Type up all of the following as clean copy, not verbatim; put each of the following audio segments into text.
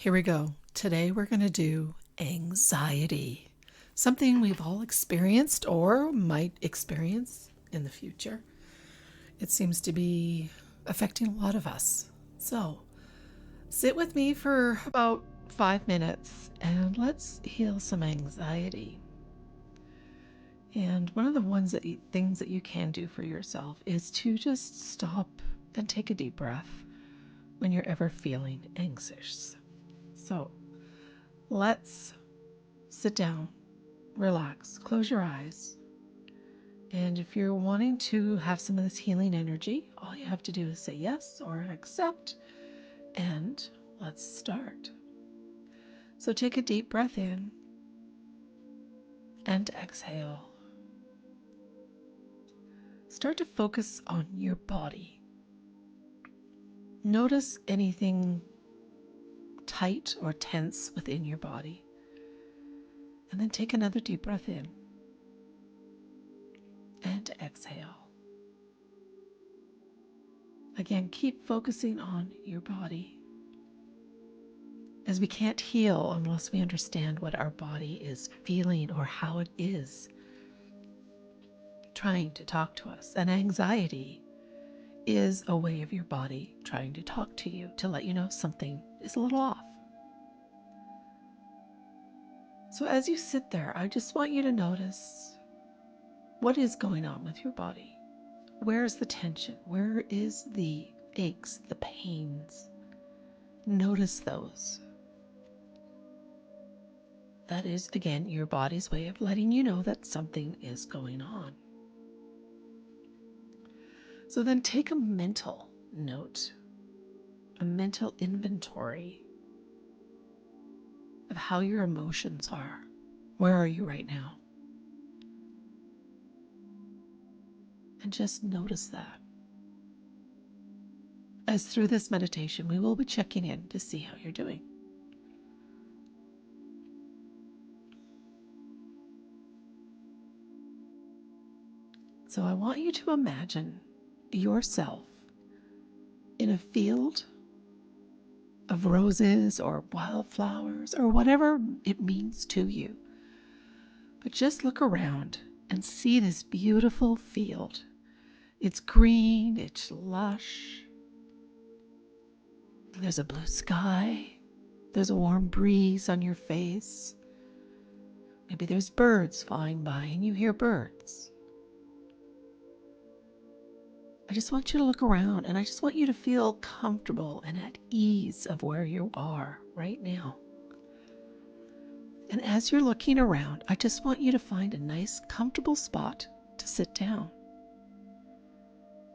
Here we go. Today we're going to do anxiety, something we've all experienced or might experience in the future. It seems to be affecting a lot of us. So sit with me for about 5 minutes and let's heal some anxiety. And one of the things that you can do for yourself is to just stop and take a deep breath when you're ever feeling anxious. So let's sit down, relax, close your eyes. And if you're wanting to have some of this healing energy, all you have to do is say yes or accept. And let's start. So take a deep breath in and exhale. Start to focus on your body. Notice anything tight or tense within your body. And then take another deep breath in and exhale. Again, keep focusing on your body, as we can't heal unless we understand what our body is feeling or how it is trying to talk to us. And anxiety is a way of your body trying to talk to you to let you know something is a little off. So as you sit there, I just want you to notice what is going on with your body. Where is the tension? Where is the aches, the pains? Notice those. That is, again, your body's way of letting you know that something is going on. So then take a mental note, a mental inventory of how your emotions are. Where are you right now? And just notice that. As through this meditation, we will be checking in to see how you're doing. So I want you to imagine yourself in a field of roses or wildflowers or whatever it means to you. But just look around and see this beautiful field. It's green, it's lush. There's a blue sky. There's a warm breeze on your face. Maybe there's birds flying by and you hear birds. I just want you to look around and I just want you to feel comfortable and at ease of where you are right now. And as you're looking around, I just want you to find a nice, comfortable spot to sit down.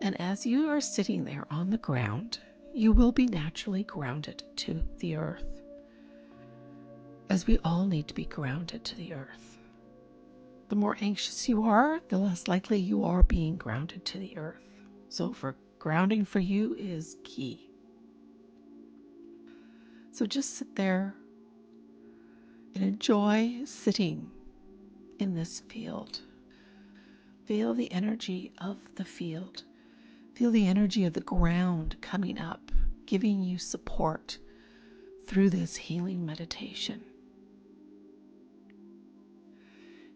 And as you are sitting there on the ground, you will be naturally grounded to the earth, as we all need to be grounded to the earth. The more anxious you are, the less likely you are being grounded to the earth. So grounding for you is key. So just sit there and enjoy sitting in this field. Feel the energy of the field. Feel the energy of the ground coming up, giving you support through this healing meditation.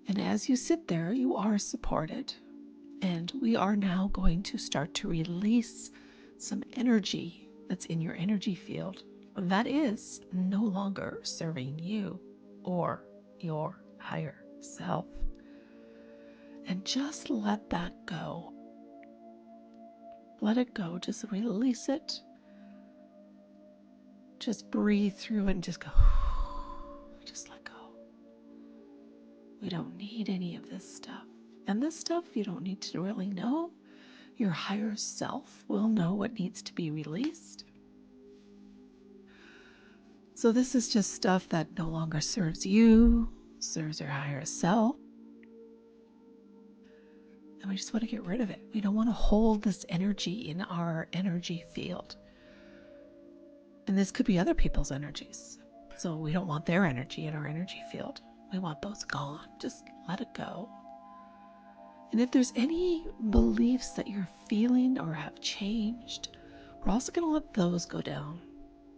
And as you sit there, you are supported. And we are now going to start to release some energy that's in your energy field that is no longer serving you or your higher self. And just let that go. Let it go. Just release it. Just breathe through it and just go. Just let go. We don't need any of this stuff. And this stuff you don't need to really know. Your higher self will know what needs to be released. So this is just stuff that no longer serves you, serves your higher self. And we just want to get rid of it. We don't want to hold this energy in our energy field. And this could be other people's energies. So we don't want their energy in our energy field. We want those gone. Just let it go. And if there's any beliefs that you're feeling or have changed, we're also going to let those go down.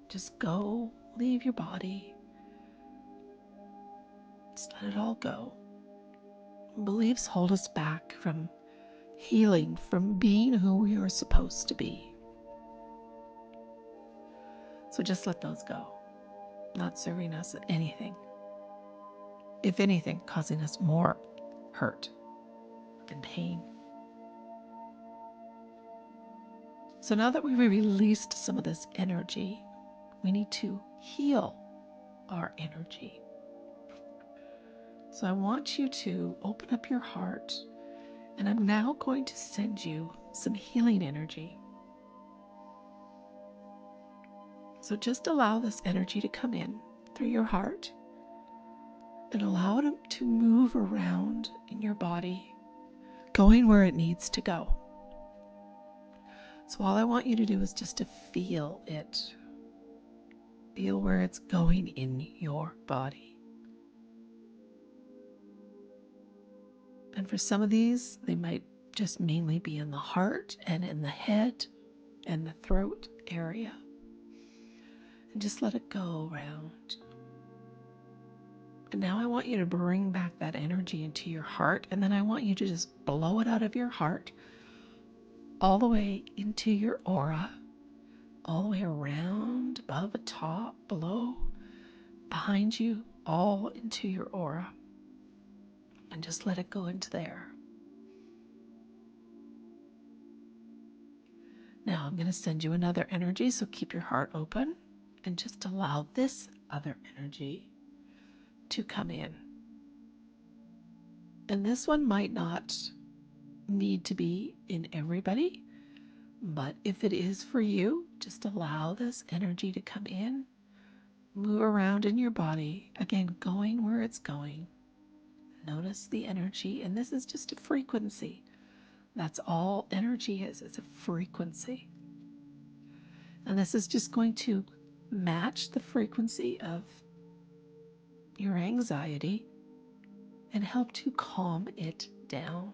Just go leave your body. Just let it all go. Beliefs hold us back from healing, from being who we are supposed to be. So just let those go. Not serving us anything. If anything, causing us more hurt and pain. So now that we've released some of this energy, we need to heal our energy. So I want you to open up your heart, and I'm now going to send you some healing energy. So just allow this energy to come in through your heart and allow it to move around in your body, going where it needs to go. So all I want you to do is just to feel it. Feel where it's going in your body. And for some of these, they might just mainly be in the heart and in the head and the throat area. And just let it go around. And now I want you to bring back that energy into your heart, and then I want you to just blow it out of your heart all the way into your aura, all the way around, above, atop, below, behind you, all into your aura. And just let it go into there. Now I'm going to send you another energy, so keep your heart open and just allow this other energy to come in. And this one might not need to be in everybody, but if it is for you, just allow this energy to come in, move around in your body, again, going where it's going. Notice the energy, and this is just a frequency. That's all energy is. It's a frequency. And this is just going to match the frequency of your anxiety and help to calm it down.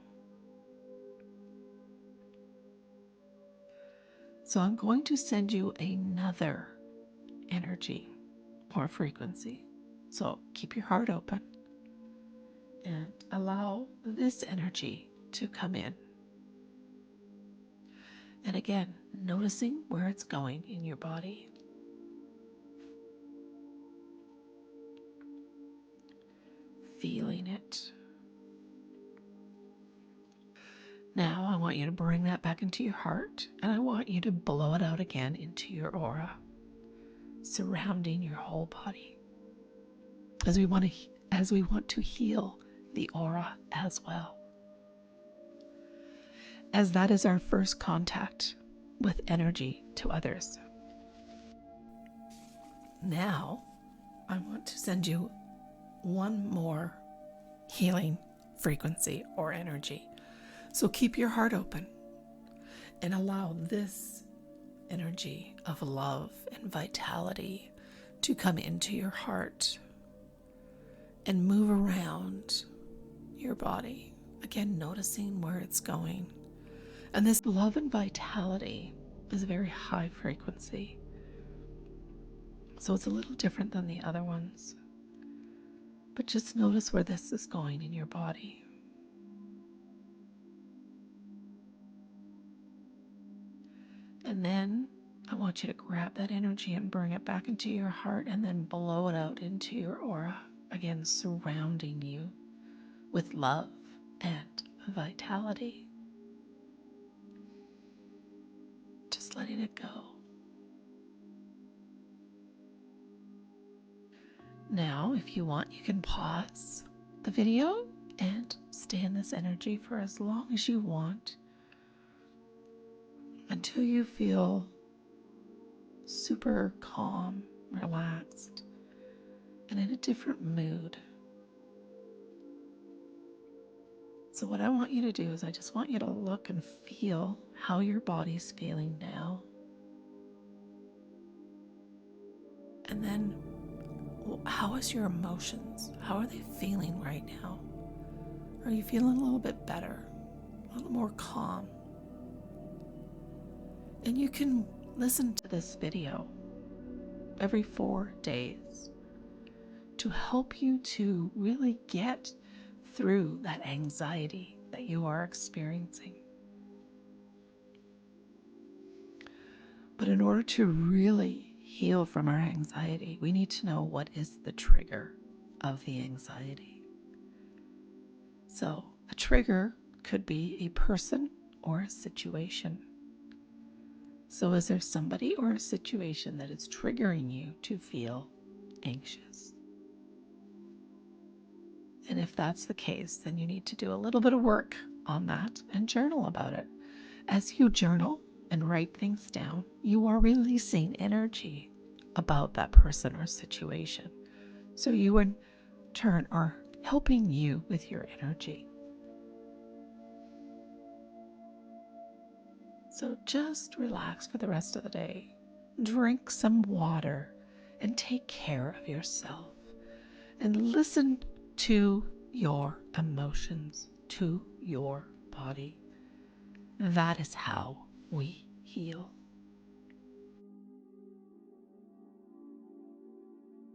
So I'm going to send you another energy or frequency. So keep your heart open and allow this energy to come in. And again, noticing where it's going in your body. Feeling it. Now I want you to bring that back into your heart, and I want you to blow it out again into your aura, surrounding your whole body. As we want to heal the aura as well. As that is our first contact with energy to others. Now, I want to send you one more healing frequency or energy. So keep your heart open and allow this energy of love and vitality to come into your heart and move around your body. Again, noticing where it's going. And this love and vitality is a very high frequency. So it's a little different than the other ones. But just notice where this is going in your body. And then I want you to grab that energy and bring it back into your heart and then blow it out into your aura. Again, surrounding you with love and vitality. Just letting it go. Now, if you want, you can pause the video and stay in this energy for as long as you want until you feel super calm, relaxed, and in a different mood. So what I want you to do is I just want you to look and feel how your body's feeling now. And then how is your emotions? How are they feeling right now? Are you feeling a little bit better? A little more calm? And you can listen to this video every 4 days to help you to really get through that anxiety that you are experiencing. But in order to really heal from our anxiety, we need to know what is the trigger of the anxiety. So a trigger could be a person or a situation. So is there somebody or a situation that is triggering you to feel anxious? And if that's the case, then you need to do a little bit of work on that and journal about it. As you journal and write things down, you are releasing energy about that person or situation. So you in turn are helping you with your energy. So just relax for the rest of the day. Drink some water and take care of yourself. And listen to your emotions, to your body. That is how we heal.